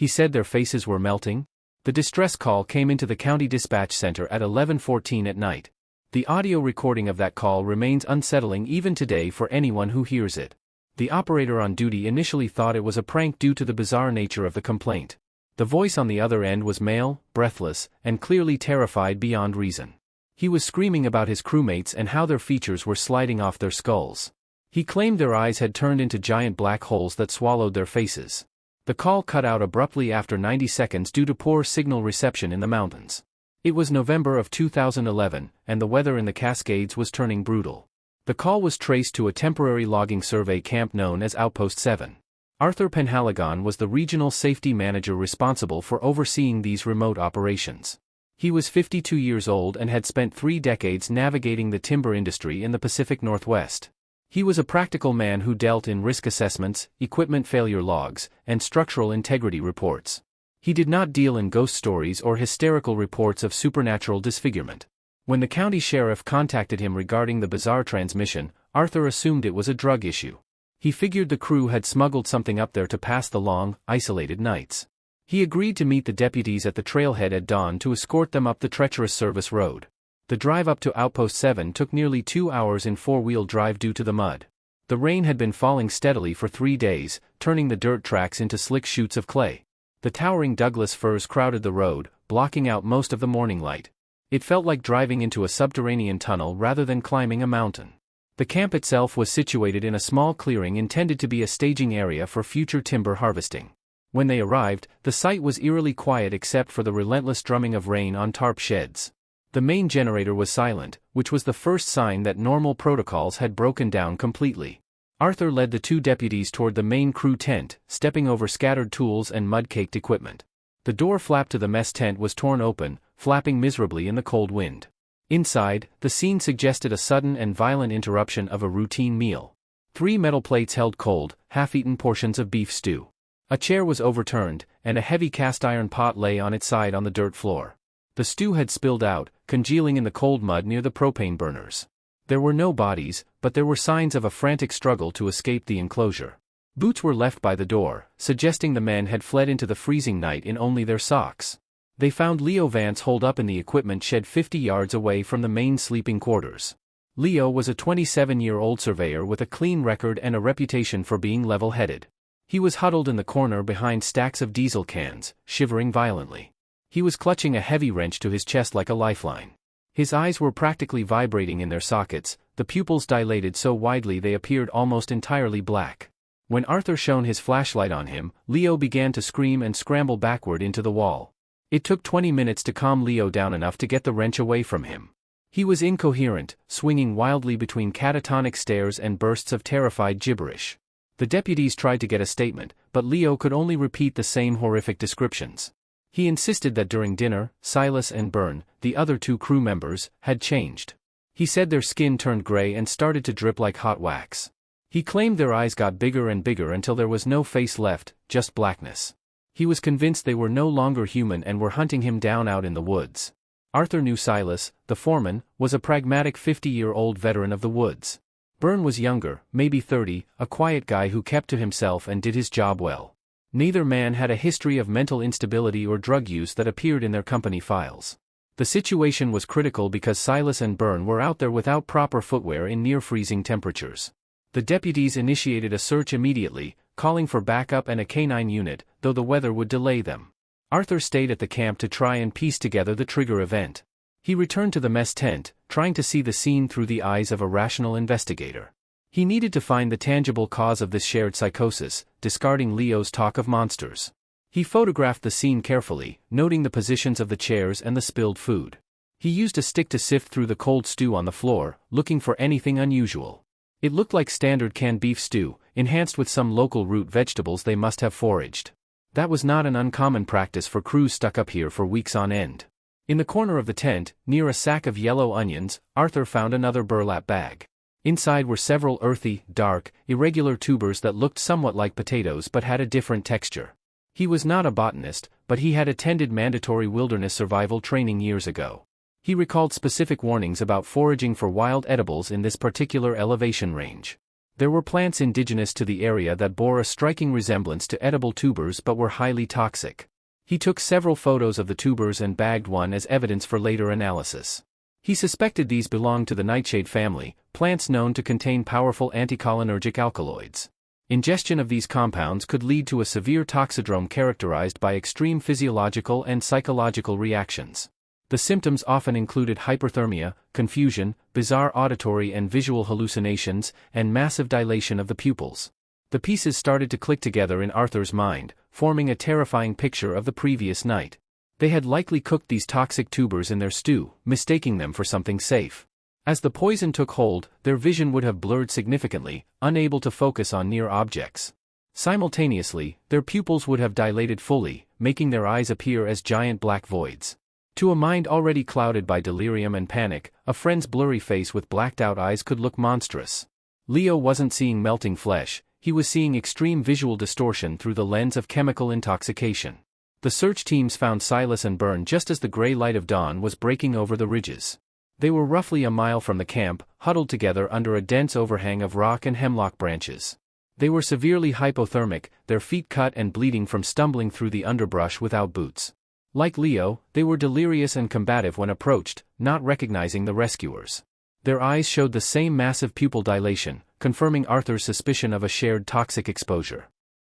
He said their faces were melting. The distress call came into the county dispatch center at 11:14 at night. The audio recording of that call remains unsettling even today for anyone who hears it. The operator on duty initially thought it was a prank due to the bizarre nature of the complaint. The voice on the other end was male, breathless, and clearly terrified beyond reason. He was screaming about his crewmates and how their features were sliding off their skulls. He claimed their eyes had turned into giant black holes that swallowed their faces. The call cut out abruptly after 90 seconds due to poor signal reception in the mountains. It was November of 2011, and the weather in the Cascades was turning brutal. The call was traced to a temporary logging survey camp known as Outpost 7. Arthur Penhaligon was the regional safety manager responsible for overseeing these remote operations. He was 52 years old and had spent 3 decades navigating the timber industry in the Pacific Northwest. He was a practical man who dealt in risk assessments, equipment failure logs, and structural integrity reports. He did not deal in ghost stories or hysterical reports of supernatural disfigurement. When the county sheriff contacted him regarding the bizarre transmission, Arthur assumed it was a drug issue. He figured the crew had smuggled something up there to pass the long, isolated nights. He agreed to meet the deputies at the trailhead at dawn to escort them up the treacherous service road. The drive up to Outpost 7 took nearly 2 hours in 4-wheel drive due to the mud. The rain had been falling steadily for 3 days, turning the dirt tracks into slick chutes of clay. The towering Douglas firs crowded the road, blocking out most of the morning light. It felt like driving into a subterranean tunnel rather than climbing a mountain. The camp itself was situated in a small clearing intended to be a staging area for future timber harvesting. When they arrived, the site was eerily quiet except for the relentless drumming of rain on tarp sheds. The main generator was silent, which was the first sign that normal protocols had broken down completely. Arthur led the 2 deputies toward the main crew tent, stepping over scattered tools and mud-caked equipment. The door flap to the mess tent was torn open, flapping miserably in the cold wind. Inside, the scene suggested a sudden and violent interruption of a routine meal. 3 metal plates held cold, half-eaten portions of beef stew. A chair was overturned, and a heavy cast-iron pot lay on its side on the dirt floor. The stew had spilled out, congealing in the cold mud near the propane burners. There were no bodies, but there were signs of a frantic struggle to escape the enclosure. Boots were left by the door, suggesting the men had fled into the freezing night in only their socks. They found Leo Vance holed up in the equipment shed 50 yards away from the main sleeping quarters. Leo was a 27-year-old surveyor with a clean record and a reputation for being level-headed. He was huddled in the corner behind stacks of diesel cans, shivering violently. He was clutching a heavy wrench to his chest like a lifeline. His eyes were practically vibrating in their sockets, the pupils dilated so widely they appeared almost entirely black. When Arthur shone his flashlight on him, Leo began to scream and scramble backward into the wall. It took 20 minutes to calm Leo down enough to get the wrench away from him. He was incoherent, swinging wildly between catatonic stares and bursts of terrified gibberish. The deputies tried to get a statement, but Leo could only repeat the same horrific descriptions. He insisted that during dinner, Silas and Byrne, the other 2 crew members, had changed. He said their skin turned gray and started to drip like hot wax. He claimed their eyes got bigger and bigger until there was no face left, just blackness. He was convinced they were no longer human and were hunting him down out in the woods. Arthur knew Silas, the foreman, was a pragmatic 50-year-old veteran of the woods. Byrne was younger, maybe 30, a quiet guy who kept to himself and did his job well. Neither man had a history of mental instability or drug use that appeared in their company files. The situation was critical because Silas and Byrne were out there without proper footwear in near-freezing temperatures. The deputies initiated a search immediately, calling for backup and a canine unit, though the weather would delay them. Arthur stayed at the camp to try and piece together the trigger event. He returned to the mess tent, trying to see the scene through the eyes of a rational investigator. He needed to find the tangible cause of this shared psychosis, discarding Leo's talk of monsters. He photographed the scene carefully, noting the positions of the chairs and the spilled food. He used a stick to sift through the cold stew on the floor, looking for anything unusual. It looked like standard canned beef stew, enhanced with some local root vegetables they must have foraged. That was not an uncommon practice for crews stuck up here for weeks on end. In the corner of the tent, near a sack of yellow onions, Arthur found another burlap bag. Inside were several earthy, dark, irregular tubers that looked somewhat like potatoes but had a different texture. He was not a botanist, but he had attended mandatory wilderness survival training years ago. He recalled specific warnings about foraging for wild edibles in this particular elevation range. There were plants indigenous to the area that bore a striking resemblance to edible tubers but were highly toxic. He took several photos of the tubers and bagged one as evidence for later analysis. He suspected these belonged to the nightshade family, plants known to contain powerful anticholinergic alkaloids. Ingestion of these compounds could lead to a severe toxidrome characterized by extreme physiological and psychological reactions. The symptoms often included hyperthermia, confusion, bizarre auditory and visual hallucinations, and massive dilation of the pupils. The pieces started to click together in Arthur's mind, forming a terrifying picture of the previous night. They had likely cooked these toxic tubers in their stew, mistaking them for something safe. As the poison took hold, their vision would have blurred significantly, unable to focus on near objects. Simultaneously, their pupils would have dilated fully, making their eyes appear as giant black voids. To a mind already clouded by delirium and panic, a friend's blurry face with blacked-out eyes could look monstrous. Leo wasn't seeing melting flesh, he was seeing extreme visual distortion through the lens of chemical intoxication. The search teams found Silas and Byrne just as the gray light of dawn was breaking over the ridges. They were roughly a mile from the camp, huddled together under a dense overhang of rock and hemlock branches. They were severely hypothermic, their feet cut and bleeding from stumbling through the underbrush without boots. Like Leo, they were delirious and combative when approached, not recognizing the rescuers. Their eyes showed the same massive pupil dilation, confirming Arthur's suspicion of a shared toxic exposure.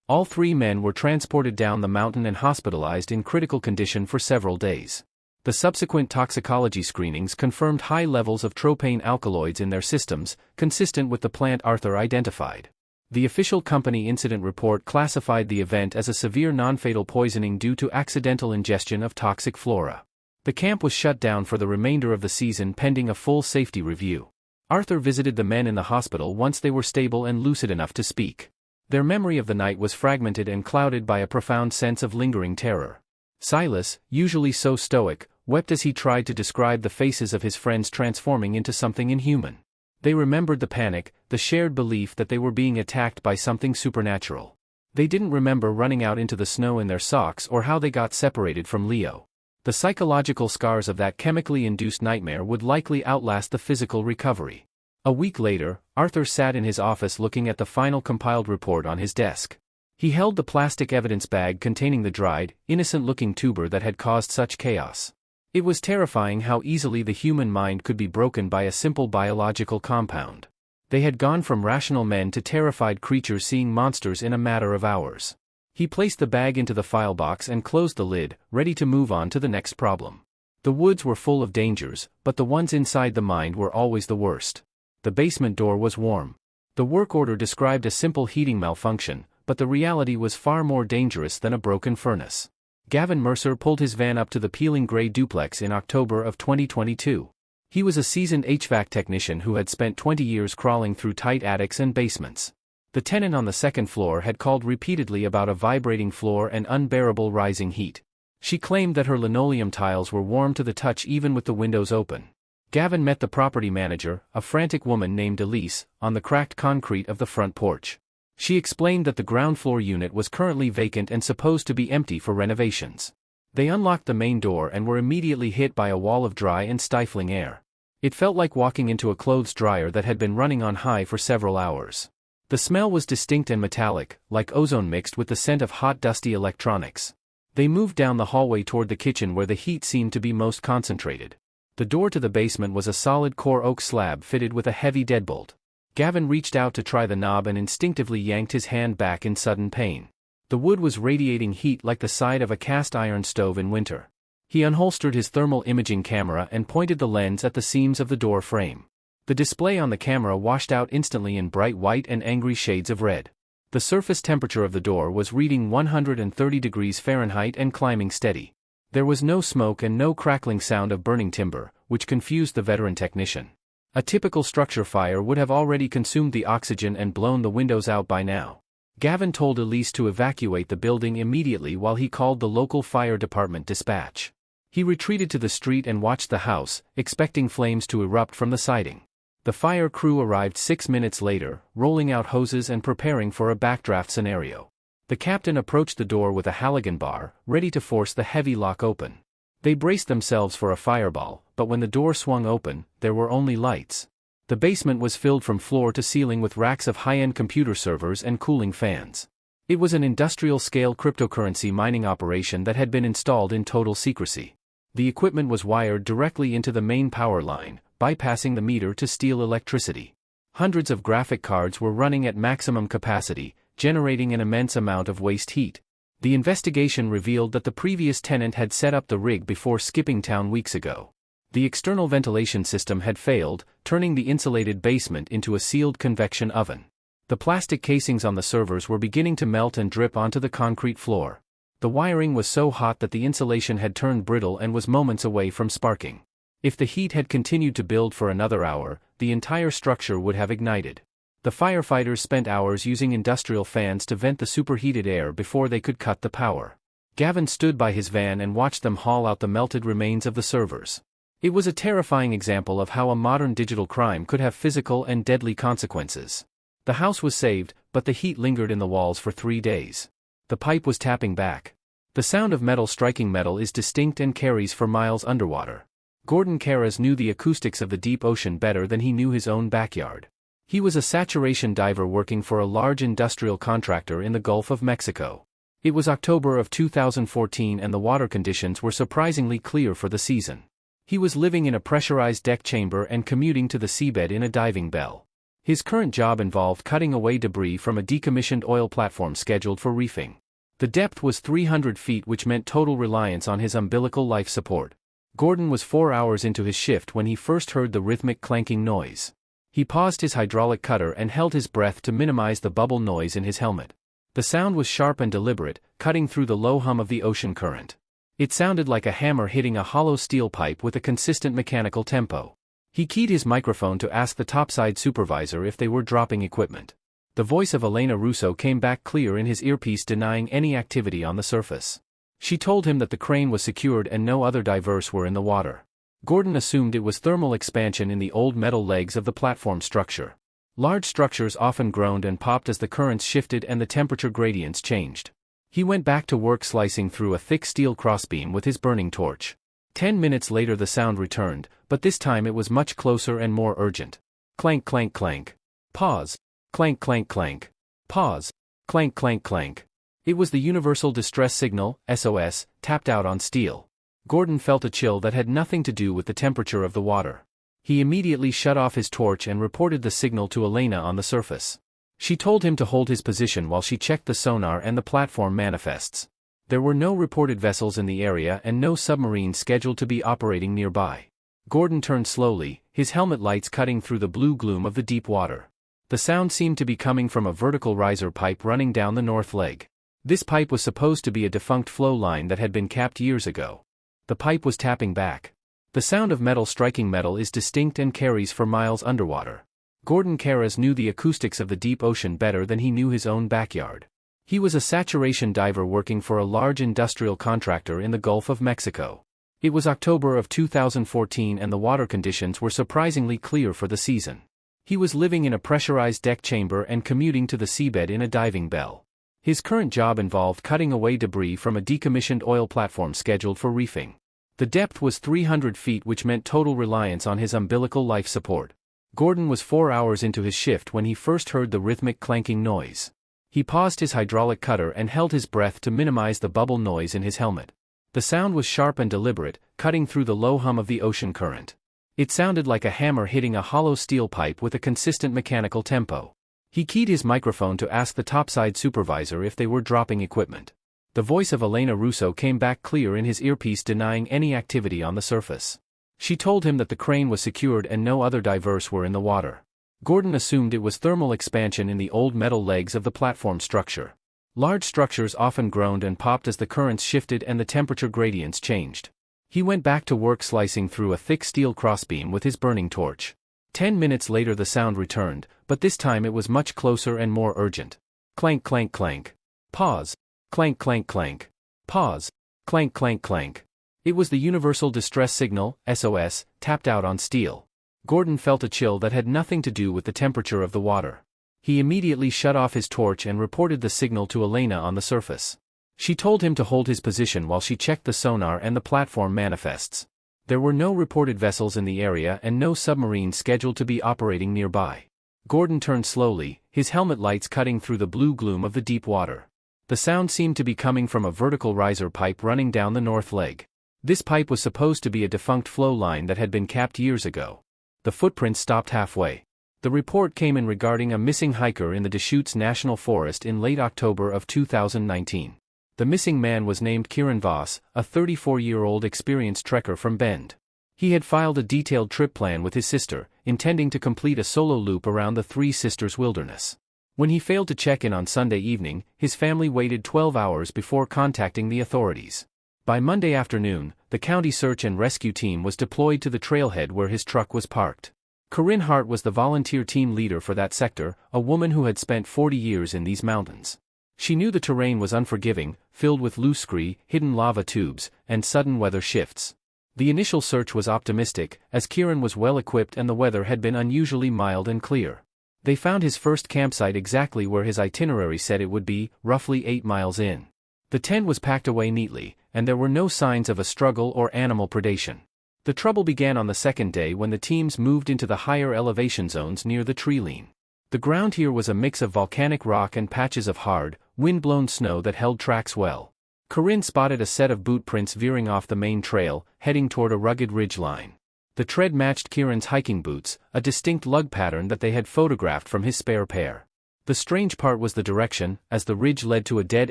All three men were transported down the mountain and hospitalized in critical condition for several days. The subsequent toxicology screenings confirmed high levels of tropane alkaloids in their systems, consistent with the plant Arthur identified. The official company incident report classified the event as a severe non-fatal poisoning due to accidental ingestion of toxic flora. The camp was shut down for the remainder of the season pending a full safety review. Arthur visited the men in the hospital once they were stable and lucid enough to speak. Their memory of the night was fragmented and clouded by a profound sense of lingering terror. Silas, usually so stoic, wept as he tried to describe the faces of his friends transforming into something inhuman. They remembered the panic, the shared belief that they were being attacked by something supernatural. They didn't remember running out into the snow in their socks or how they got separated from Leo. The psychological scars of that chemically induced nightmare would likely outlast the physical recovery. A week later, Arthur sat in his office looking at the final compiled report on his desk. He held the plastic evidence bag containing the dried, innocent-looking tuber that had caused such chaos. It was terrifying how easily the human mind could be broken by a simple biological compound. They had gone from rational men to terrified creatures seeing monsters in a matter of hours. He placed the bag into the file box and closed the lid, ready to move on to the next problem. The woods were full of dangers, but the ones inside the mind were always the worst. The basement door was warm. The work order described a simple heating malfunction, but the reality was far more dangerous than a broken furnace. Gavin Mercer pulled his van up to the peeling gray duplex in October of 2022. He was a seasoned HVAC technician who had spent 20 years crawling through tight attics and basements. The tenant on the second floor had called repeatedly about a vibrating floor and unbearable rising heat. She claimed that her linoleum tiles were warm to the touch even with the windows open. Gavin met the property manager, a frantic woman named Elise, on the cracked concrete of the front porch. She explained that the ground floor unit was currently vacant and supposed to be empty for renovations. They unlocked the main door and were immediately hit by a wall of dry and stifling air. It felt like walking into a clothes dryer that had been running on high for several hours. The smell was distinct and metallic, like ozone mixed with the scent of hot dusty electronics. They moved down the hallway toward the kitchen where the heat seemed to be most concentrated. The door to the basement was a solid core oak slab fitted with a heavy deadbolt. Gavin reached out to try the knob and instinctively yanked his hand back in sudden pain. The wood was radiating heat like the side of a cast iron stove in winter. He unholstered his thermal imaging camera and pointed the lens at the seams of the door frame. The display on the camera washed out instantly in bright white and angry shades of red. The surface temperature of the door was reading 130 degrees Fahrenheit and climbing steady. There was no smoke and no crackling sound of burning timber, which confused the veteran technician. A typical structure fire would have already consumed the oxygen and blown the windows out by now. Gavin told Elise to evacuate the building immediately while he called the local fire department dispatch. He retreated to the street and watched the house, expecting flames to erupt from the siding. The fire crew arrived 6 minutes later, rolling out hoses and preparing for a backdraft scenario. The captain approached the door with a halogen bar, ready to force the heavy lock open. They braced themselves for a fireball, but when the door swung open, there were only lights. The basement was filled from floor to ceiling with racks of high-end computer servers and cooling fans. It was an industrial-scale cryptocurrency mining operation that had been installed in total secrecy. The equipment was wired directly into the main power line, bypassing the meter to steal electricity. Hundreds of graphic cards were running at maximum capacity, generating an immense amount of waste heat. The investigation revealed that the previous tenant had set up the rig before skipping town weeks ago. The external ventilation system had failed, turning the insulated basement into a sealed convection oven. The plastic casings on the servers were beginning to melt and drip onto the concrete floor. The wiring was so hot that the insulation had turned brittle and was moments away from sparking. If the heat had continued to build for another hour, the entire structure would have ignited. The firefighters spent hours using industrial fans to vent the superheated air before they could cut the power. Gavin stood by his van and watched them haul out the melted remains of the servers. It was a terrifying example of how a modern digital crime could have physical and deadly consequences. The house was saved, but the heat lingered in the walls for 3 days. The pipe was tapping back. The sound of metal striking metal is distinct and carries for miles underwater. Gordon Caras knew the acoustics of the deep ocean better than he knew his own backyard. He was a saturation diver working for a large industrial contractor in the Gulf of Mexico. It was October of 2014 and the water conditions were surprisingly clear for the season. He was living in a pressurized deck chamber and commuting to the seabed in a diving bell. His current job involved cutting away debris from a decommissioned oil platform scheduled for reefing. The depth was 300 feet, which meant total reliance on his umbilical life support. Gordon was 4 hours into his shift when he first heard the rhythmic clanking noise. He paused his hydraulic cutter and held his breath to minimize the bubble noise in his helmet. The sound was sharp and deliberate, cutting through the low hum of the ocean current. It sounded like a hammer hitting a hollow steel pipe with a consistent mechanical tempo. He keyed his microphone to ask the topside supervisor if they were dropping equipment. The voice of Elena Russo came back clear in his earpiece, denying any activity on the surface. She told him that the crane was secured and no other divers were in the water. Gordon assumed it was thermal expansion in the old metal legs of the platform structure. Large structures often groaned and popped as the currents shifted and the temperature gradients changed. He went back to work slicing through a thick steel crossbeam with his burning torch. 10 minutes later the sound returned, but this time it was much closer and more urgent. Clank, clank, clank. Pause. Clank, clank, clank. Pause. Clank, clank, clank. It was the universal distress signal, SOS, tapped out on steel. Gordon felt a chill that had nothing to do with the temperature of the water. He immediately shut off his torch and reported the signal to Elena on the surface. She told him to hold his position while she checked the sonar and the platform manifests. There were no reported vessels in the area and no submarines scheduled to be operating nearby. Gordon turned slowly, his helmet lights cutting through the blue gloom of the deep water. The sound seemed to be coming from a vertical riser pipe running down the north leg. This pipe was supposed to be a defunct flow line that had been capped years ago. The pipe was tapping back. The sound of metal striking metal is distinct and carries for miles underwater. Gordon Caras knew the acoustics of the deep ocean better than he knew his own backyard. He was a saturation diver working for a large industrial contractor in the Gulf of Mexico. It was October of 2014 and the water conditions were surprisingly clear for the season. He was living in a pressurized deck chamber and commuting to the seabed in a diving bell. His current job involved cutting away debris from a decommissioned oil platform scheduled for reefing. The depth was 300 feet, which meant total reliance on his umbilical life support. Gordon was 4 hours into his shift when he first heard the rhythmic clanking noise. He paused his hydraulic cutter and held his breath to minimize the bubble noise in his helmet. The sound was sharp and deliberate, cutting through the low hum of the ocean current. It sounded like a hammer hitting a hollow steel pipe with a consistent mechanical tempo. He keyed his microphone to ask the topside supervisor if they were dropping equipment. The voice of Elena Russo came back clear in his earpiece, denying any activity on the surface. She told him that the crane was secured and no other divers were in the water. Gordon assumed it was thermal expansion in the old metal legs of the platform structure. Large structures often groaned and popped as the currents shifted and the temperature gradients changed. He went back to work slicing through a thick steel crossbeam with his burning torch. 10 minutes later the sound returned, but this time it was much closer and more urgent. Clank, clank, clank. Pause. Clank, clank, clank. Pause. Clank, clank, clank. It was the universal distress signal, SOS, tapped out on steel. Gordon felt a chill that had nothing to do with the temperature of the water. He immediately shut off his torch and reported the signal to Elena on the surface. She told him to hold his position while she checked the sonar and the platform manifests. There were no reported vessels in the area and no submarines scheduled to be operating nearby. Gordon turned slowly, his helmet lights cutting through the blue gloom of the deep water. The sound seemed to be coming from a vertical riser pipe running down the north leg. This pipe was supposed to be a defunct flow line that had been capped years ago. The footprints stopped halfway. The report came in regarding a missing hiker in the Deschutes National Forest in late October of 2019. The missing man was named Kieran Voss, a 34-year-old experienced trekker from Bend. He had filed a detailed trip plan with his sister, intending to complete a solo loop around the Three Sisters Wilderness. When he failed to check in on Sunday evening, his family waited 12 hours before contacting the authorities. By Monday afternoon, the county search and rescue team was deployed to the trailhead where his truck was parked. Corinne Hart was the volunteer team leader for that sector, a woman who had spent 40 years in these mountains. She knew the terrain was unforgiving, filled with loose scree, hidden lava tubes, and sudden weather shifts. The initial search was optimistic, as Kieran was well equipped and the weather had been unusually mild and clear. They found his first campsite exactly where his itinerary said it would be, roughly 8 miles in. The tent was packed away neatly, and there were no signs of a struggle or animal predation. The trouble began on the second day when the teams moved into the higher elevation zones near the tree line. The ground here was a mix of volcanic rock and patches of hard, wind-blown snow that held tracks well. Corinne spotted a set of boot prints veering off the main trail, heading toward a rugged ridge line. The tread matched Kieran's hiking boots, a distinct lug pattern that they had photographed from his spare pair. The strange part was the direction, as the ridge led to a dead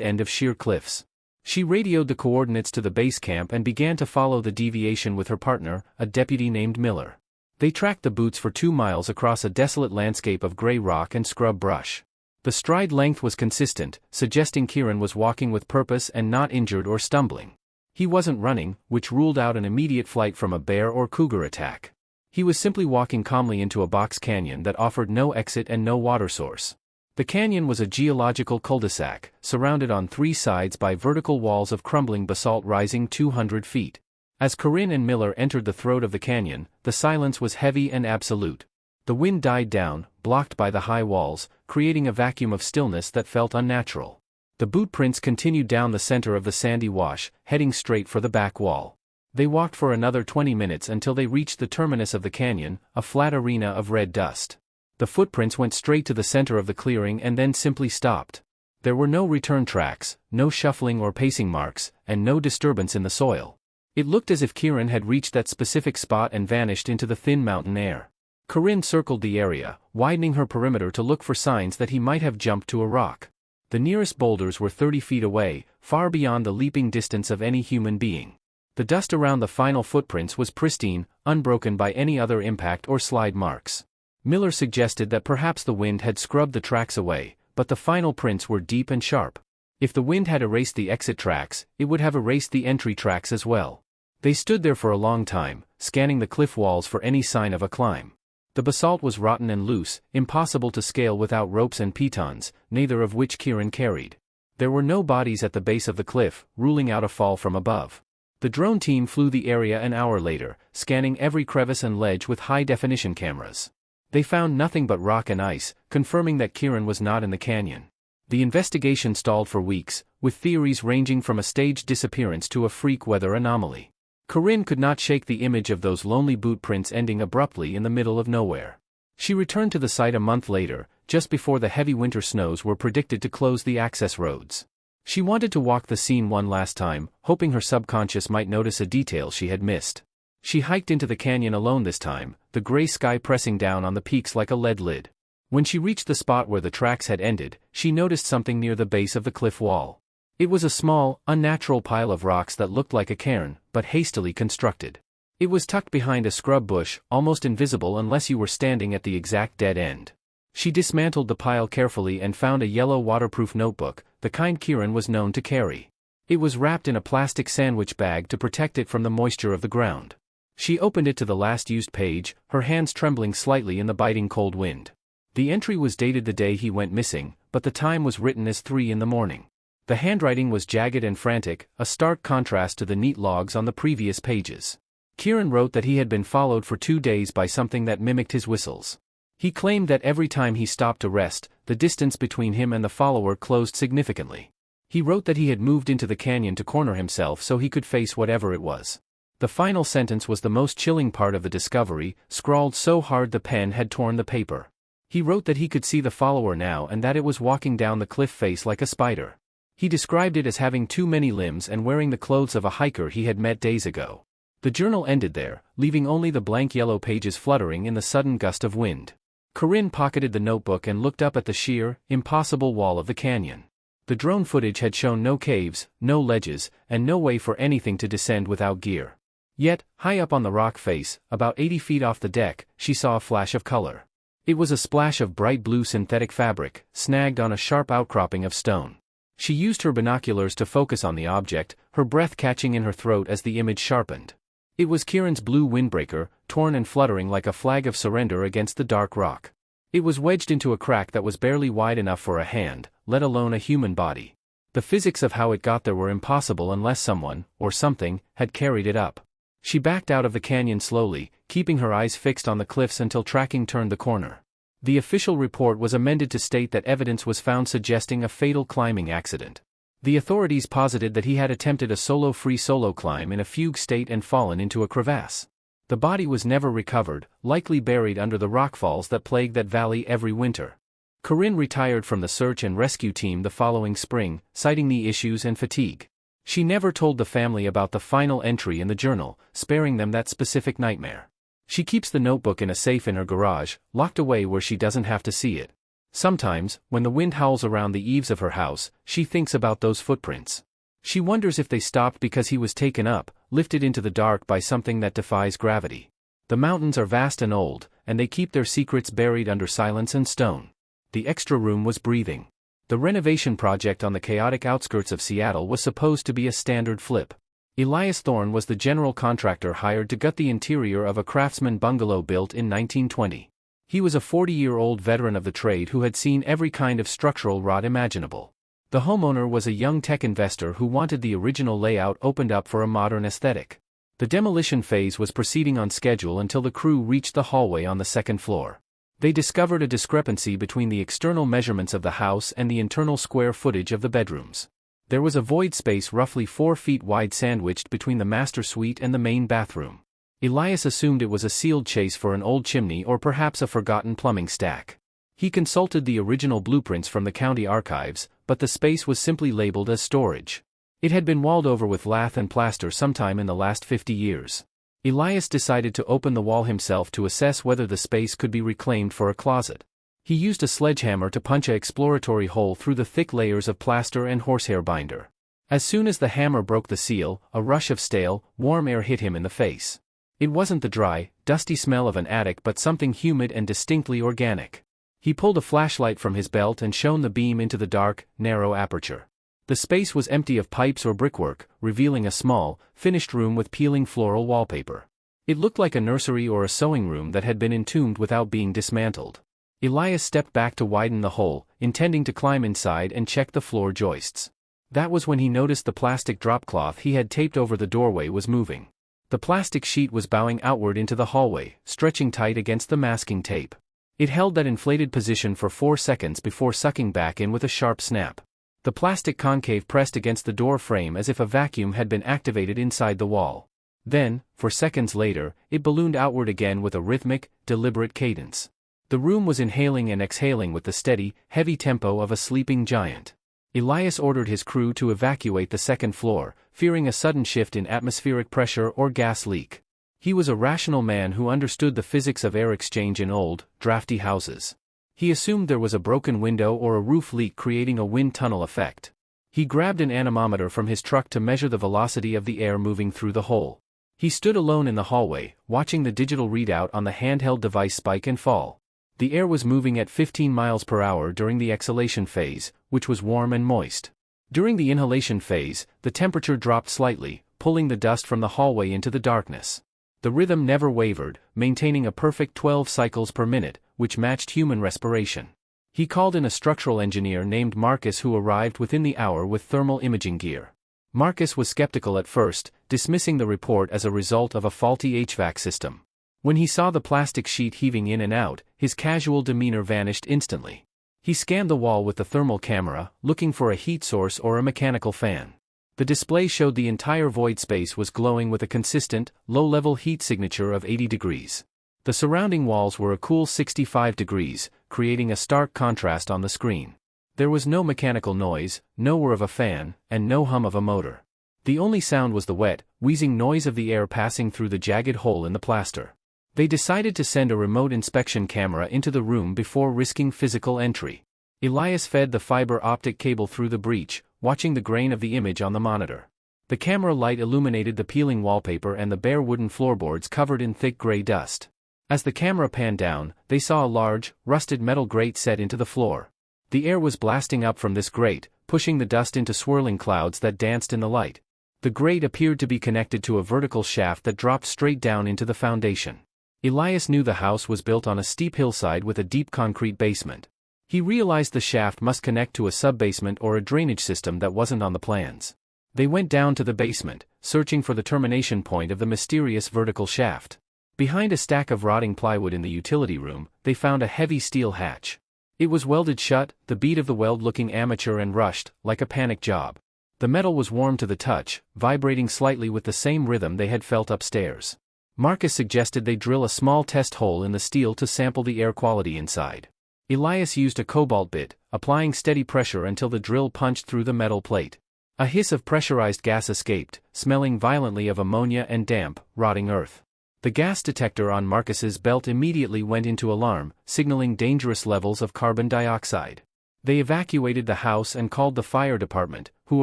end of sheer cliffs. She radioed the coordinates to the base camp and began to follow the deviation with her partner, a deputy named Miller. They tracked the boots for 2 miles across a desolate landscape of gray rock and scrub brush. The stride length was consistent, suggesting Kieran was walking with purpose and not injured or stumbling. He wasn't running, which ruled out an immediate flight from a bear or cougar attack. He was simply walking calmly into a box canyon that offered no exit and no water source. The canyon was a geological cul-de-sac, surrounded on 3 sides by vertical walls of crumbling basalt rising 200 feet. As Corinne and Miller entered the throat of the canyon, the silence was heavy and absolute. The wind died down, blocked by the high walls, creating a vacuum of stillness that felt unnatural. The boot prints continued down the center of the sandy wash, heading straight for the back wall. They walked for another 20 minutes until they reached the terminus of the canyon, a flat arena of red dust. The footprints went straight to the center of the clearing and then simply stopped. There were no return tracks, no shuffling or pacing marks, and no disturbance in the soil. It looked as if Kieran had reached that specific spot and vanished into the thin mountain air. Corinne circled the area, widening her perimeter to look for signs that he might have jumped to a rock. The nearest boulders were 30 feet away, far beyond the leaping distance of any human being. The dust around the final footprints was pristine, unbroken by any other impact or slide marks. Miller suggested that perhaps the wind had scrubbed the tracks away, but the final prints were deep and sharp. If the wind had erased the exit tracks, it would have erased the entry tracks as well. They stood there for a long time, scanning the cliff walls for any sign of a climb. The basalt was rotten and loose, impossible to scale without ropes and pitons, neither of which Kieran carried. There were no bodies at the base of the cliff, ruling out a fall from above. The drone team flew the area an hour later, scanning every crevice and ledge with high-definition cameras. They found nothing but rock and ice, confirming that Kieran was not in the canyon. The investigation stalled for weeks, with theories ranging from a staged disappearance to a freak weather anomaly. Corinne could not shake the image of those lonely boot prints ending abruptly in the middle of nowhere. She returned to the site a month later, just before the heavy winter snows were predicted to close the access roads. She wanted to walk the scene one last time, hoping her subconscious might notice a detail she had missed. She hiked into the canyon alone this time, the gray sky pressing down on the peaks like a lead lid. When she reached the spot where the tracks had ended, she noticed something near the base of the cliff wall. It was a small, unnatural pile of rocks that looked like a cairn, but hastily constructed. It was tucked behind a scrub bush, almost invisible unless you were standing at the exact dead end. She dismantled the pile carefully and found a yellow waterproof notebook, the kind Kieran was known to carry. It was wrapped in a plastic sandwich bag to protect it from the moisture of the ground. She opened it to the last used page, her hands trembling slightly in the biting cold wind. The entry was dated the day he went missing, but the time was written as 3 in the morning. The handwriting was jagged and frantic, a stark contrast to the neat logs on the previous pages. Kieran wrote that he had been followed for 2 days by something that mimicked his whistles. He claimed that every time he stopped to rest, the distance between him and the follower closed significantly. He wrote that he had moved into the canyon to corner himself so he could face whatever it was. The final sentence was the most chilling part of the discovery, scrawled so hard the pen had torn the paper. He wrote that he could see the follower now and that it was walking down the cliff face like a spider. He described it as having too many limbs and wearing the clothes of a hiker he had met days ago. The journal ended there, leaving only the blank yellow pages fluttering in the sudden gust of wind. Corinne pocketed the notebook and looked up at the sheer, impossible wall of the canyon. The drone footage had shown no caves, no ledges, and no way for anything to descend without gear. Yet, high up on the rock face, about 80 feet off the deck, she saw a flash of color. It was a splash of bright blue synthetic fabric, snagged on a sharp outcropping of stone. She used her binoculars to focus on the object, her breath catching in her throat as the image sharpened. It was Kieran's blue windbreaker, torn and fluttering like a flag of surrender against the dark rock. It was wedged into a crack that was barely wide enough for a hand, let alone a human body. The physics of how it got there were impossible unless someone, or something, had carried it up. She backed out of the canyon slowly, keeping her eyes fixed on the cliffs until tracking turned the corner. The official report was amended to state that evidence was found suggesting a fatal climbing accident. The authorities posited that he had attempted a free solo climb in a fugue state and fallen into a crevasse. The body was never recovered, likely buried under the rockfalls that plague that valley every winter. Corinne retired from the search and rescue team the following spring, citing knee issues and fatigue. She never told the family about the final entry in the journal, sparing them that specific nightmare. She keeps the notebook in a safe in her garage, locked away where she doesn't have to see it. Sometimes, when the wind howls around the eaves of her house, she thinks about those footprints. She wonders if they stopped because he was taken up, lifted into the dark by something that defies gravity. The mountains are vast and old, and they keep their secrets buried under silence and stone. The extra room was breathing. The renovation project on the chaotic outskirts of Seattle was supposed to be a standard flip. Elias Thorne was the general contractor hired to gut the interior of a craftsman bungalow built in 1920. He was a 40-year-old veteran of the trade who had seen every kind of structural rot imaginable. The homeowner was a young tech investor who wanted the original layout opened up for a modern aesthetic. The demolition phase was proceeding on schedule until the crew reached the hallway on the second floor. They discovered a discrepancy between the external measurements of the house and the internal square footage of the bedrooms. There was a void space roughly 4 feet wide sandwiched between the master suite and the main bathroom. Elias assumed it was a sealed chase for an old chimney or perhaps a forgotten plumbing stack. He consulted the original blueprints from the county archives, but the space was simply labeled as storage. It had been walled over with lath and plaster sometime in the last 50 years. Elias decided to open the wall himself to assess whether the space could be reclaimed for a closet. He used a sledgehammer to punch an exploratory hole through the thick layers of plaster and horsehair binder. As soon as the hammer broke the seal, a rush of stale, warm air hit him in the face. It wasn't the dry, dusty smell of an attic but something humid and distinctly organic. He pulled a flashlight from his belt and shone the beam into the dark, narrow aperture. The space was empty of pipes or brickwork, revealing a small, finished room with peeling floral wallpaper. It looked like a nursery or a sewing room that had been entombed without being dismantled. Elias stepped back to widen the hole, intending to climb inside and check the floor joists. That was when he noticed the plastic drop cloth he had taped over the doorway was moving. The plastic sheet was bowing outward into the hallway, stretching tight against the masking tape. It held that inflated position for 4 seconds before sucking back in with a sharp snap. The plastic concave pressed against the door frame as if a vacuum had been activated inside the wall. Then, for seconds later, it ballooned outward again with a rhythmic, deliberate cadence. The room was inhaling and exhaling with the steady, heavy tempo of a sleeping giant. Elias ordered his crew to evacuate the second floor, fearing a sudden shift in atmospheric pressure or gas leak. He was a rational man who understood the physics of air exchange in old, drafty houses. He assumed there was a broken window or a roof leak creating a wind tunnel effect. He grabbed an anemometer from his truck to measure the velocity of the air moving through the hole. He stood alone in the hallway, watching the digital readout on the handheld device spike and fall. The air was moving at 15 miles per hour during the exhalation phase, which was warm and moist. During the inhalation phase, the temperature dropped slightly, pulling the dust from the hallway into the darkness. The rhythm never wavered, maintaining a perfect 12 cycles per minute, which matched human respiration. He called in a structural engineer named Marcus who arrived within the hour with thermal imaging gear. Marcus was skeptical at first, dismissing the report as a result of a faulty HVAC system. When he saw the plastic sheet heaving in and out, his casual demeanor vanished instantly. He scanned the wall with the thermal camera, looking for a heat source or a mechanical fan. The display showed the entire void space was glowing with a consistent, low-level heat signature of 80 degrees. The surrounding walls were a cool 65 degrees, creating a stark contrast on the screen. There was no mechanical noise, no whir of a fan, and no hum of a motor. The only sound was the wet, wheezing noise of the air passing through the jagged hole in the plaster. They decided to send a remote inspection camera into the room before risking physical entry. Elias fed the fiber optic cable through the breach, watching the grain of the image on the monitor. The camera light illuminated the peeling wallpaper and the bare wooden floorboards covered in thick gray dust. As the camera panned down, they saw a large, rusted metal grate set into the floor. The air was blasting up from this grate, pushing the dust into swirling clouds that danced in the light. The grate appeared to be connected to a vertical shaft that dropped straight down into the foundation. Elias knew the house was built on a steep hillside with a deep concrete basement. He realized the shaft must connect to a sub-basement or a drainage system that wasn't on the plans. They went down to the basement, searching for the termination point of the mysterious vertical shaft. Behind a stack of rotting plywood in the utility room, they found a heavy steel hatch. It was welded shut, the bead of the weld looking amateur and rushed, like a panic job. The metal was warm to the touch, vibrating slightly with the same rhythm they had felt upstairs. Marcus suggested they drill a small test hole in the steel to sample the air quality inside. Elias used a cobalt bit, applying steady pressure until the drill punched through the metal plate. A hiss of pressurized gas escaped, smelling violently of ammonia and damp, rotting earth. The gas detector on Marcus's belt immediately went into alarm, signaling dangerous levels of carbon dioxide. They evacuated the house and called the fire department, who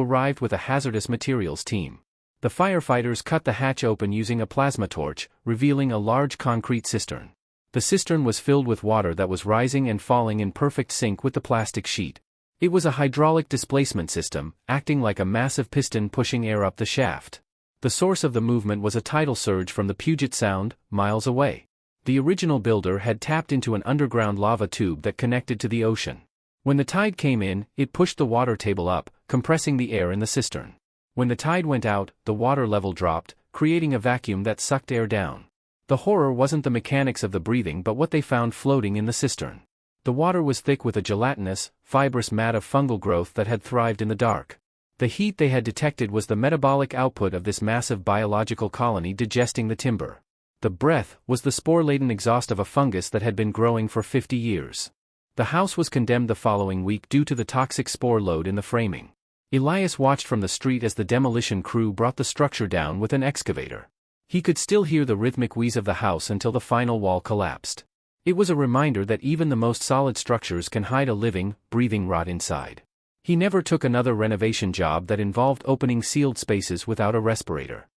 arrived with a hazardous materials team. The firefighters cut the hatch open using a plasma torch, revealing a large concrete cistern. The cistern was filled with water that was rising and falling in perfect sync with the plastic sheet. It was a hydraulic displacement system, acting like a massive piston pushing air up the shaft. The source of the movement was a tidal surge from the Puget Sound, miles away. The original builder had tapped into an underground lava tube that connected to the ocean. When the tide came in, it pushed the water table up, compressing the air in the cistern. When the tide went out, the water level dropped, creating a vacuum that sucked air down. The horror wasn't the mechanics of the breathing but what they found floating in the cistern. The water was thick with a gelatinous, fibrous mat of fungal growth that had thrived in the dark. The heat they had detected was the metabolic output of this massive biological colony digesting the timber. The breath was the spore-laden exhaust of a fungus that had been growing for 50 years. The house was condemned the following week due to the toxic spore load in the framing. Elias watched from the street as the demolition crew brought the structure down with an excavator. He could still hear the rhythmic wheeze of the house until the final wall collapsed. It was a reminder that even the most solid structures can hide a living, breathing rot inside. He never took another renovation job that involved opening sealed spaces without a respirator.